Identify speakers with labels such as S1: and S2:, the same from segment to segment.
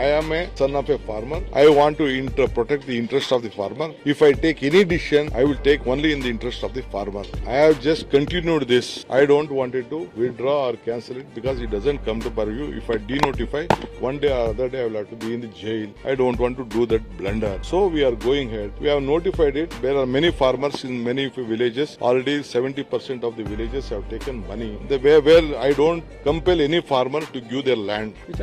S1: I am a son of a farmer. I want to protect the interest of the farmer. If I take any decision, I will take only in the interest of the farmer. I have just continued this. I don't want it to withdraw or cancel it because it doesn't come to purview. If I denotify, one day or other day I will have to be in the jail. I don't want to do that blunder. So we are going ahead. We have notified it. There are many farmers in many villages. Already 70% of the villages have taken money. Where I don't compel any farmer to give their land.
S2: Which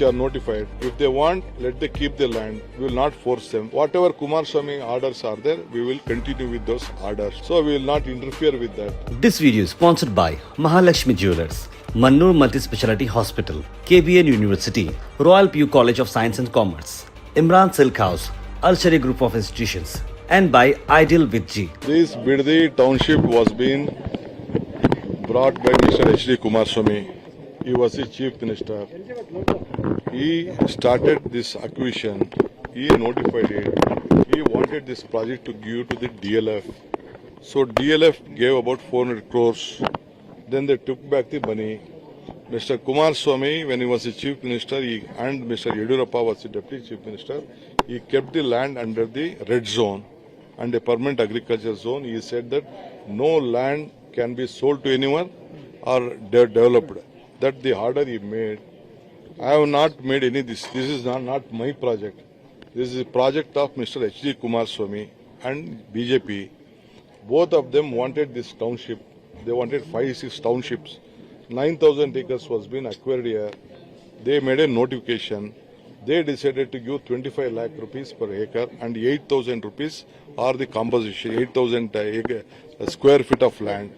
S2: are notified.
S1: If they want, let them keep the land. We will not force them. Whatever Kumaraswamy orders are there, we will continue with those orders. So we will not interfere with that.
S3: This video is sponsored by Mahalakshmi Jewelers, Mannur Multi-Speciality Hospital, KBN University, Royal PU College of Science and Commerce, Imran Silk House, Al-Sharia Group of Institutions, and by Ideal with G.
S1: This Biddi township was being brought by Mr. H.D. Kumaraswamy. He was the chief minister. He started this acquisition. He notified it. He wanted this project to give to the DLF. So DLF gave about 400 crores. Then they took back the money. Mr. Kumaraswamy, when he was the chief minister, and Mr. Yediyurappa was the deputy chief minister, he kept the land under the red zone and a permanent agriculture zone. He said that no land can be sold to anyone or developed. That the order he made. I have not made any this. This is not my project. This is a project of Mr. H.D. Kumaraswamy and BJP. Both of them wanted this township. They wanted 5-6 townships. 9,000 acres was being acquired here. They made a notification. They decided to give 25 lakh rupees per acre and 8,000 rupees are the composition, 8,000 square feet of land.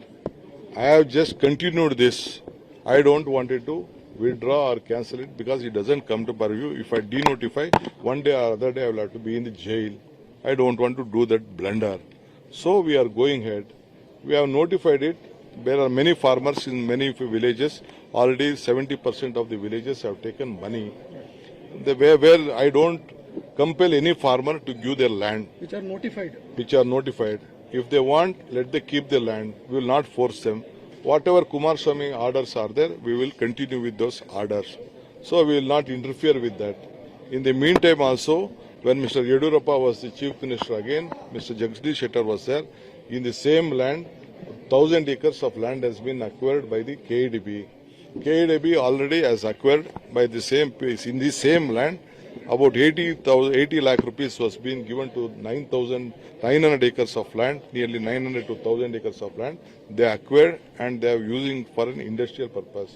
S1: I have just continued this. I don't want it to withdraw or cancel it because it doesn't come to purview. If I denotify, one day or other day I will have to be in the jail. I don't want to do that blunder. So we are going ahead. We have notified it. There are many farmers in many villages. Already 70% of the villages have taken money. Where I don't compel any farmer to give their land.
S2: Which are notified.
S1: If they want, let them keep the land. We will not force them. Whatever Kumaraswamy orders are there, we will continue with those orders. So we will not interfere with that. In the meantime also, when Mr. Yediyurappa was the chief minister again, Mr. Jagdish Shettar was there. In the same land, 1,000 acres of land has been acquired by the KEDB. KEDB already has acquired by the same place, in the same land, about 80 lakh rupees was being given to 900 acres of land, nearly 900 to 1,000 acres of land. They acquired and they are using for an industrial purpose.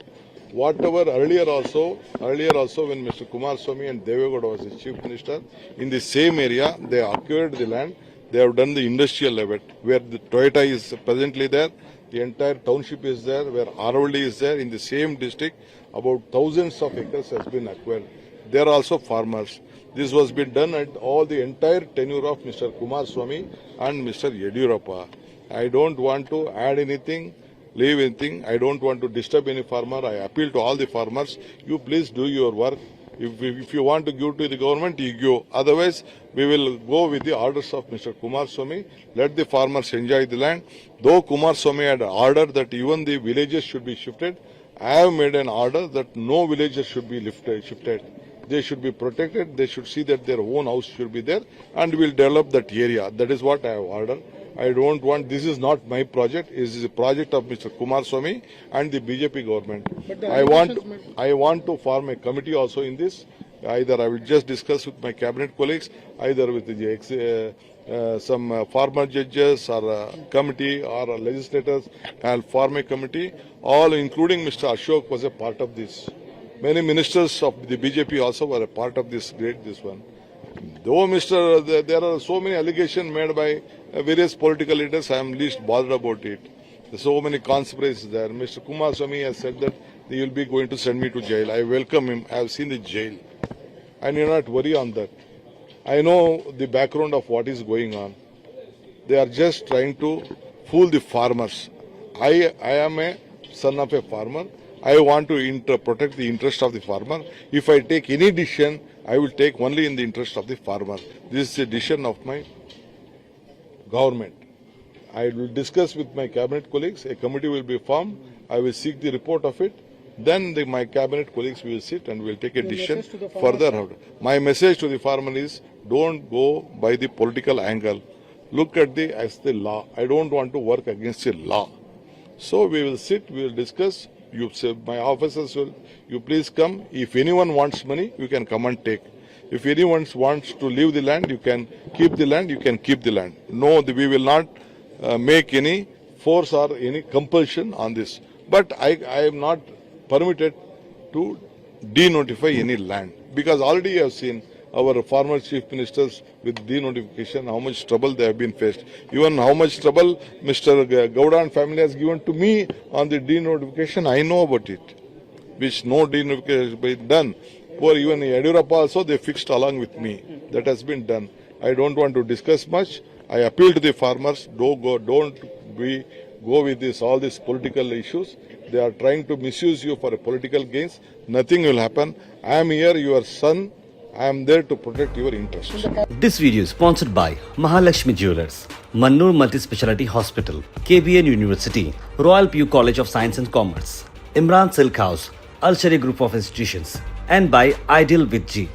S1: Whatever earlier also when Mr. Kumaraswamy and Devegowda was the chief minister, in the same area they acquired the land. They have done the industrial level where the Toyota is presently there. The entire township is there, where Aravalli is there. In the same district, about thousands of acres has been acquired. They are also farmers. This was been done at all the entire tenure of Mr. Kumaraswamy and Mr. Yediyurappa. I don't want to add anything, leave anything. I don't want to disturb any farmer. I appeal to all the farmers. You please do your work. If you want to give to the government, you give. Otherwise, we will go with the orders of Mr. Kumaraswamy. Let the farmers enjoy the land. Though Kumaraswamy had ordered that even the villages should be shifted, I have made an order that no villages should be shifted. They should be protected. They should see that their own house should be there and will develop that area. That is what I have ordered. I don't want, this is not my project. It is a project of Mr. Kumaraswamy and the BJP government. I want to form a committee also in this. Either I will just discuss with my cabinet colleagues, either with the some farmer judges or a committee or legislators. I'll form a committee. All including Mr. Ashok was a part of this. Many ministers of the BJP also were a part of this one. Though there are so many allegations made by various political leaders, I am least bothered about it. There's so many conspiracies there. Mr. Kumaraswamy has said that he will be going to send me to jail. I welcome him. I have seen the jail. I need not worry on that. I know the background of what is going on. They are just trying to fool the farmers. I am a son of a farmer. I want to protect the interest of the farmer. If I take any decision, I will take only in the interest of the farmer. This is a decision of my government. I will discuss with my cabinet colleagues. A committee will be formed. I will seek the report of it. Then my cabinet colleagues will sit and will take a decision
S2: message to the farmers,
S1: further. My message to the farmer is don't go by the political angle. Look at the law. I don't want to work against the law. So we will sit, we will discuss. You say, my officers will, you please come. If anyone wants money, you can come and take. If anyone wants to leave the land, you can keep the land, you can keep the land. No, we will not make any force or any compulsion on this. But I am not permitted to denotify any land because already I have seen our former chief ministers with denotification, how much trouble they have been faced. Even how much trouble Mr. Gowda family has given to me on the denotification, I know about it, which no denotification has been done. Or even Yadurappa also they fixed along with me. That has been done. I don't want to discuss much. I appeal to the farmers, don't go with this all these political issues. They are trying to misuse you for a political gains. Nothing will happen. I am here, your son. I am there to protect your interests.
S3: This video is sponsored by Mahalakshmi Jewelers, Mannur Multi-Speciality Hospital, KBN University, Royal PU College of Science and Commerce, Imran Silk House, Al Sharia Group of Institutions, and by Ideal with G.